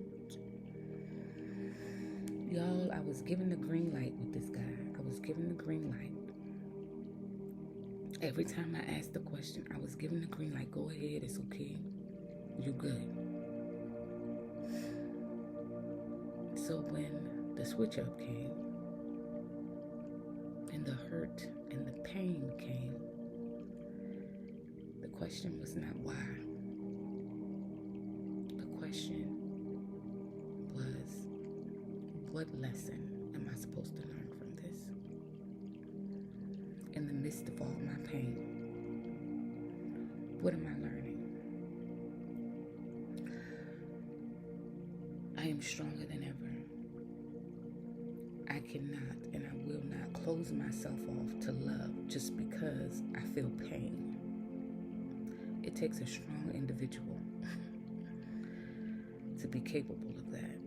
Y'all, I was given the green light with this guy. I was given the green light. Every time I asked the question, I was given the green light. Go ahead, it's okay. You're good. So when the switch up came, and the hurt and the pain came, the question was not why. The question was, what lesson am I supposed to learn from this? In the midst of all my pain, what am I learning? I am stronger than ever. I cannot and I will not close myself off to love just because I feel pain. It takes a strong individual to be capable of that.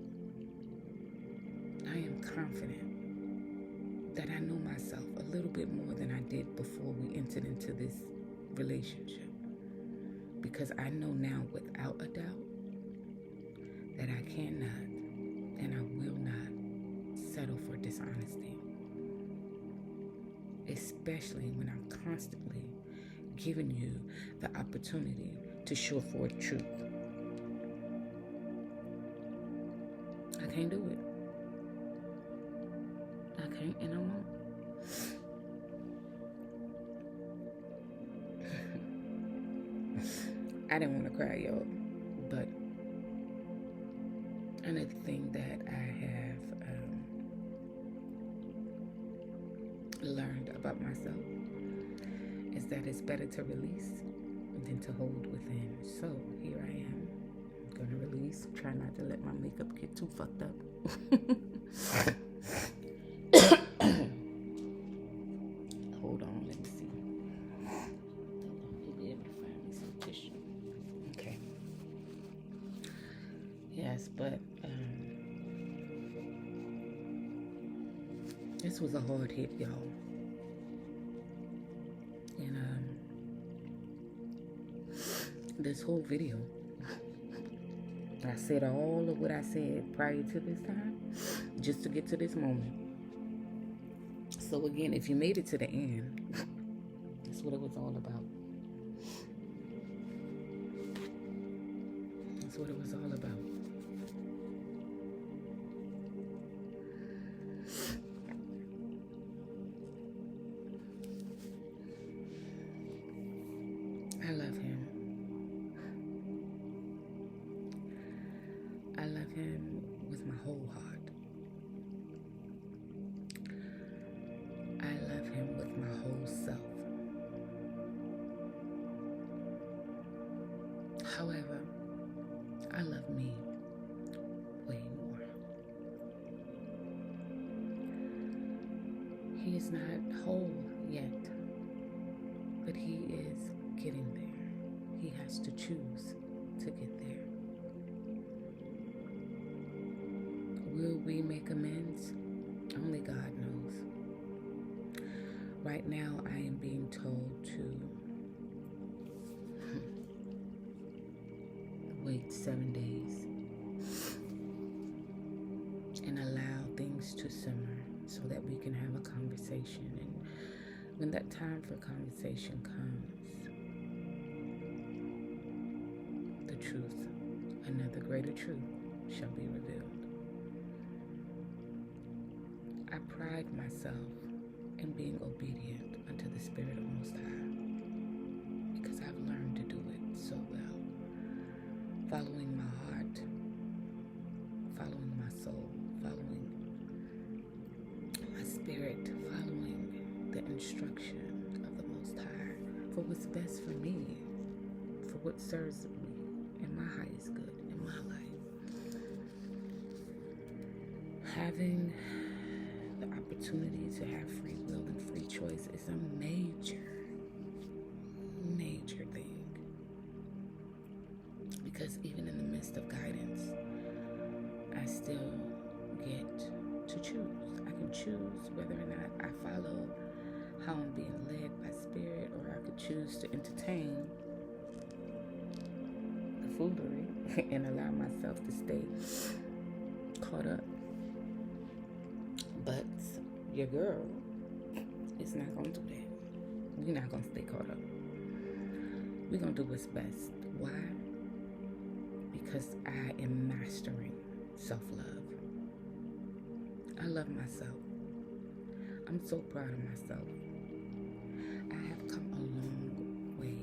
I am confident that I know myself a little bit more than I did before we entered into this relationship. Because I know now without a doubt that I cannot and I will not settle for dishonesty. Especially when I'm constantly giving you the opportunity to show forth truth. I can't do it. I can't and I won't. I didn't want to cry, y'all, but another thing that I have learned about myself is that it's better to release than to hold within. So here I am. I'm going to release. Try not to let my makeup get too fucked up. Hold on, let me see. You'll be able to find me some tissue. Okay. Yes, but this was a hard hit, y'all. And this whole video I said all of what I said prior to this time just to get to this moment. So again, if you made it to the end, that's what it was all about. That's what it was all about. I love him. I love him with my whole heart. I love him with my whole self. However, I love me way more. He is not whole yet, but he is getting there. He has to choose to get there. Will we make amends? Only God knows. Right now, I am being told to wait 7 days and allow things to simmer so that we can have a conversation. And when that time for conversation comes, the truth, another greater truth, shall be revealed. I pride myself in being obedient unto the Spirit of Most High because I've learned to do it so well. Following my heart, following my soul, following my spirit, following the instruction of the Most High for what's best for me, for what serves me and my highest good in my life. Having the opportunity to have free will and free choice is a major thing. Because even in the midst of guidance, I still get to choose. I can choose whether or not I follow how I'm being led by spirit, or I could choose to entertain the foolery and allow myself to stay caught up. But your girl is not going to do that. We're not going to stay caught up. We're going to do what's best. Why? Because I am mastering self-love. I love myself. I'm so proud of myself. I have come a long way.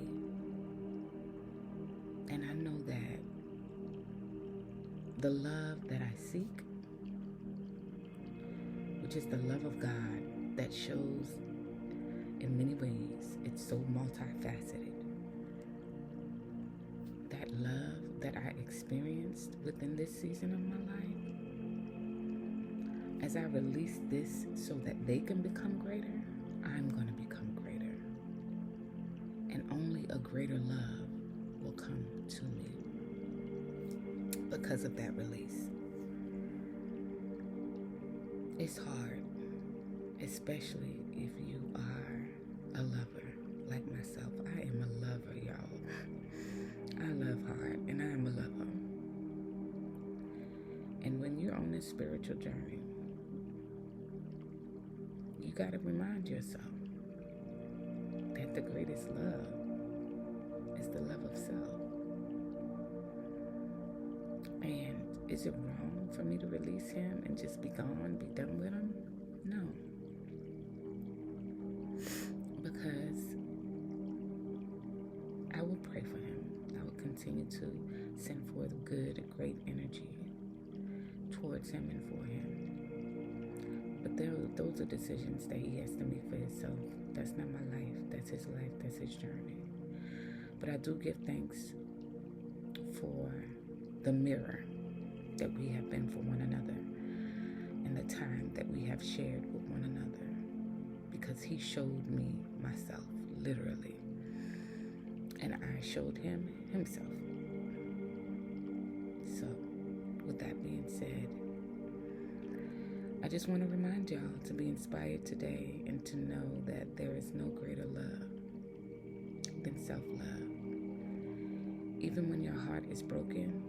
And I know that the love that I seek, which is the love of God that shows in many ways, it's so multifaceted. That love that I experienced within this season of my life, as I release this so that they can become greater, I'm going to become greater. And only a greater love will come to me because of that release. It's hard, especially if you are a lover like myself. I am a lover, y'all. I love hard, and I am a lover. And when you're on this spiritual journey, you got to remind yourself that the greatest love is the love of self. And is it wrong for me to release him and just be gone, be done with him? No. Because I will pray for him. I will continue to send forth good, great energy towards him and for him. But those are decisions that he has to make for himself. That's not my life. That's his life. That's his journey. But I do give thanks for the mirror that we have been for one another and the time that we have shared with one another, because he showed me myself, literally, and I showed him himself. So, with that being said, I just want to remind y'all to be inspired today and to know that there is no greater love than self-love. Even when your heart is broken,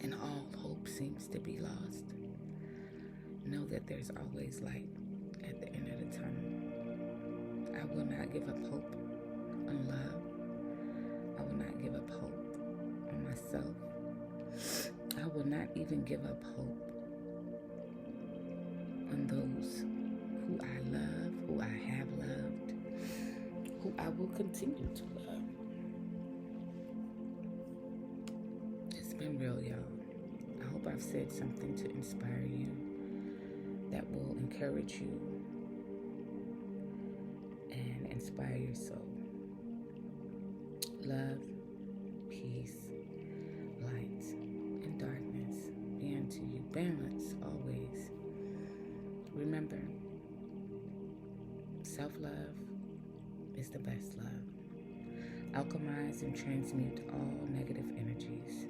and all hope seems to be lost, know that there's always light at the end of the tunnel. I will not give up hope on love. I will not give up hope on myself. I will not even give up hope on those who I love, who I have loved, who I will continue to love. It's been real, y'all. I hope I've said something to inspire you, that will encourage you and inspire your soul. Love, peace, light, and darkness be unto you. Balance always. Remember, self-love is the best love. Alchemize and transmute all negative energies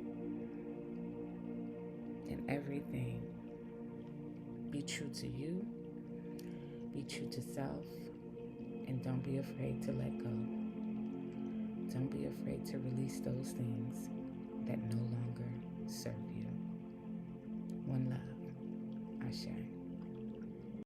in everything. Be true to you, be true to self, and don't be afraid to let go. Don't be afraid to release those things that no longer serve you. One love. Ashe.